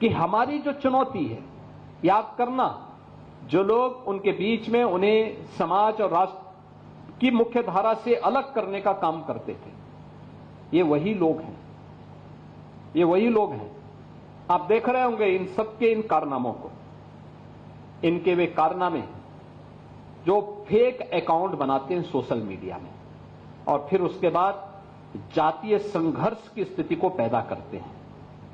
कि हमारी जो चुनौती है, याद करना, जो लोग उनके बीच में उन्हें समाज और राष्ट्र की मुख्य धारा से अलग करने का काम करते थे, ये वही लोग हैं, ये वही लोग हैं। आप देख रहे होंगे इन सबके इन कारनामों को, इनके वे कारनामे जो फेक अकाउंट बनाते हैं सोशल मीडिया में और फिर उसके बाद जातीय संघर्ष की स्थिति को पैदा करते हैं,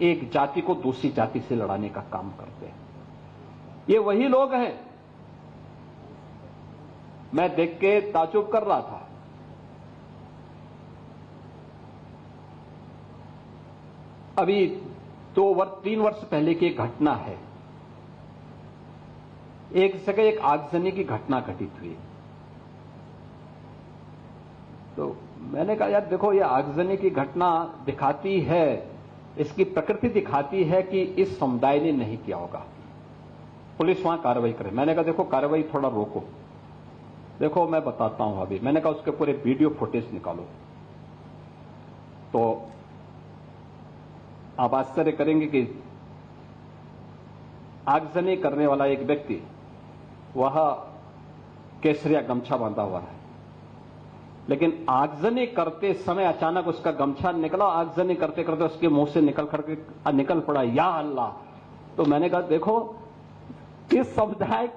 एक जाति को दूसरी जाति से लड़ाने का काम करते हैं। ये वही लोग हैं। मैं देख के ताज्जुब कर रहा था, अभी 3 वर्ष पहले की एक घटना है। एक जगह एक आगजनी की घटना घटित हुई, तो मैंने कहा यार देखो, ये आगजनी की घटना दिखाती है, इसकी प्रकृति दिखाती है कि इस समुदाय ने नहीं किया होगा, पुलिस वहां कार्रवाई करे। मैंने कहा देखो कार्रवाई थोड़ा रोको, देखो मैं बताता हूं अभी। मैंने कहा उसके पूरे वीडियो फुटेज निकालो, तो आप आश्चर्य करेंगे कि आगजनी करने वाला एक व्यक्ति, वह केसरिया गमछा बांधा हुआ है, लेकिन आगजनी करते समय अचानक उसका गमछा निकला, आगजनी करते करते उसके मुंह से निकल पड़ा या अल्लाह। तो मैंने कहा देखो, किस समुदाय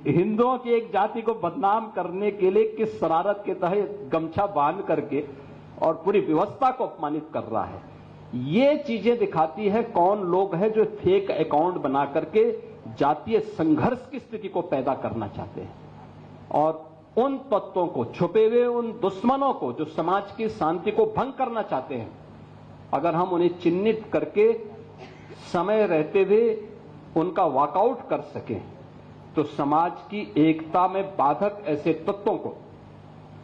हिंदुओं की एक जाति को बदनाम करने के लिए किस शरारत के तहत गमछा बांध करके और पूरी व्यवस्था को अपमानित कर रहा है। ये चीजें दिखाती है कौन लोग हैं जो फेक अकाउंट बना करके जातीय संघर्ष की स्थिति को पैदा करना चाहते हैं और उन तत्वों को, छुपे हुए उन दुश्मनों को जो समाज की शांति को भंग करना चाहते हैं, अगर हम उन्हें चिन्हित करके समय रहते हुए उनका वॉकआउट कर सकें तो समाज की एकता में बाधक ऐसे तत्वों को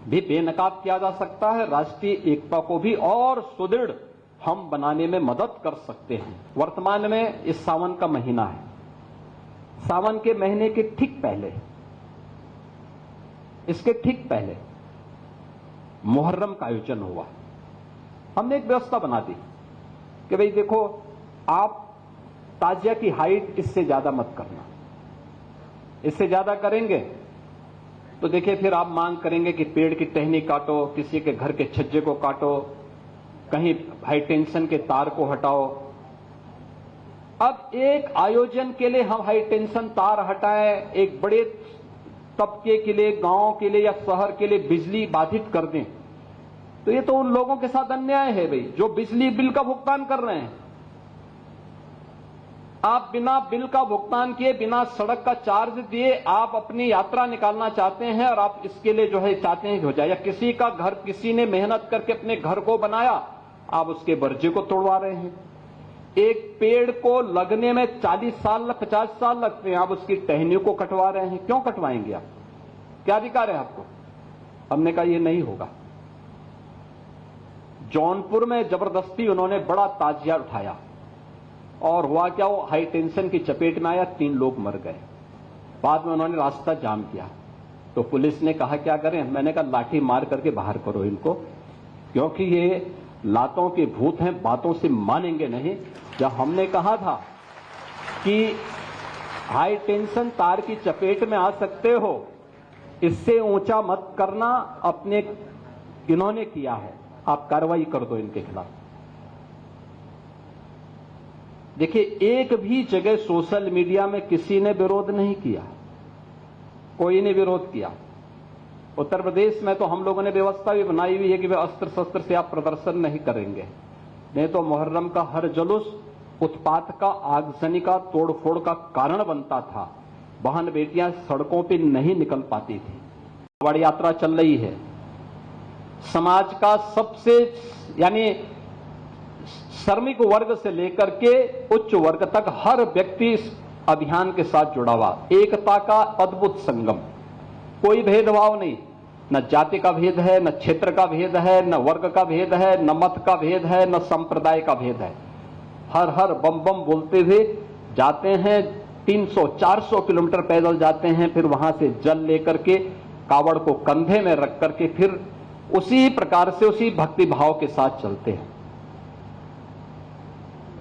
भी बेनकाब किया जा सकता है, राष्ट्रीय एकता को भी और सुदृढ़ हम बनाने में मदद कर सकते हैं। वर्तमान में इस सावन का महीना है, सावन के महीने के ठीक पहले, इसके ठीक पहले मुहर्रम का आयोजन हुआ। हमने एक व्यवस्था बना दी कि भाई देखो, आप ताजिया की हाइट इससे ज्यादा मत करना, इससे ज्यादा करेंगे तो देखिए फिर आप मांग करेंगे कि पेड़ की टहनी काटो, किसी के घर के छज्जे को काटो, कहीं हाई टेंशन के तार को हटाओ। अब एक आयोजन के लिए हम हाई टेंशन तार हटाएं, एक बड़े तबके के लिए, गांव के लिए या शहर के लिए बिजली बाधित कर दें, तो ये तो उन लोगों के साथ अन्याय है भाई, जो बिजली बिल का भुगतान कर रहे हैं। आप बिना बिल का भुगतान किए, बिना सड़क का चार्ज दिए आप अपनी यात्रा निकालना चाहते हैं और आप इसके लिए जो है चाहते हैं कि हो जाए, या किसी का घर, किसी ने मेहनत करके अपने घर को बनाया, आप उसके बर्जे को तोड़वा रहे हैं। एक पेड़ को लगने में 40 साल 50 साल लगते हैं, आप उसकी टहनियों को कटवा रहे हैं। क्यों कटवाएंगे आप? क्या अधिकार है आपको? हमने कहा ये नहीं होगा। जौनपुर में जबरदस्ती उन्होंने बड़ा ताजिया उठाया और हुआ क्या, वो हाई टेंशन की चपेट में आया, 3 लोग मर गए। बाद में उन्होंने रास्ता जाम किया तो पुलिस ने कहा क्या करें? मैंने कहा लाठी मार करके बाहर करो इनको, क्योंकि ये लातों के भूत हैं, बातों से मानेंगे नहीं। जब हमने कहा था कि हाई टेंशन तार की चपेट में आ सकते हो, इससे ऊंचा मत करना, अपने इन्होंने किया है, आप कार्रवाई कर दो इनके खिलाफ। देखिए, एक भी जगह सोशल मीडिया में किसी ने विरोध नहीं किया, कोई ने विरोध किया। उत्तर प्रदेश में तो हम लोगों ने व्यवस्था भी बनाई हुई है कि वे अस्त्र शस्त्र से आप प्रदर्शन नहीं करेंगे, नहीं तो मुहर्रम का हर जुलूस उत्पात का, आगजनी का, तोड़फोड़ का कारण बनता था। बहन बेटियां सड़कों पे नहीं निकल पाती थी। कावड़ यात्रा चल रही है, समाज का सबसे यानी श्रमिक वर्ग से लेकर के उच्च वर्ग तक हर व्यक्ति इस अभियान के साथ जुड़ा हुआ। एकता का अद्भुत संगम, कोई भेदभाव नहीं, न जाति का भेद है, न क्षेत्र का भेद है, न वर्ग का भेद है, न मत का भेद है, न संप्रदाय का भेद है। हर हर बम बम बोलते हुए जाते हैं, 300-400 किलोमीटर पैदल जाते हैं, फिर वहां से जल लेकर के कावड़ को कंधे में रख करके फिर उसी प्रकार से उसी भक्ति भाव के साथ चलते हैं।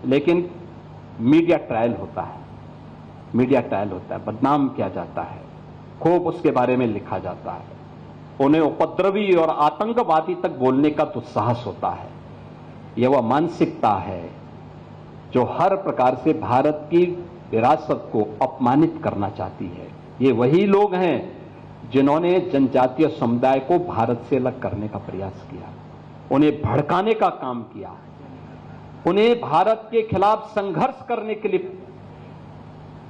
लेकिन मीडिया ट्रायल होता है, बदनाम किया जाता है, खूब उसके बारे में लिखा जाता है, उन्हें उपद्रवी और आतंकवादी तक बोलने का दुस्साहस होता है। यह वह मानसिकता है जो हर प्रकार से भारत की विरासत को अपमानित करना चाहती है। ये वही लोग हैं जिन्होंने जनजातीय समुदाय को भारत से अलग करने का प्रयास किया, उन्हें भड़काने का काम किया, उन्हें भारत के खिलाफ संघर्ष करने के लिए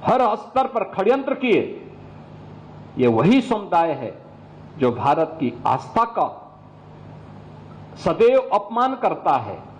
हर स्तर पर षड्यंत्र किए। ये वही समुदाय है जो भारत की आस्था का सदैव अपमान करता है,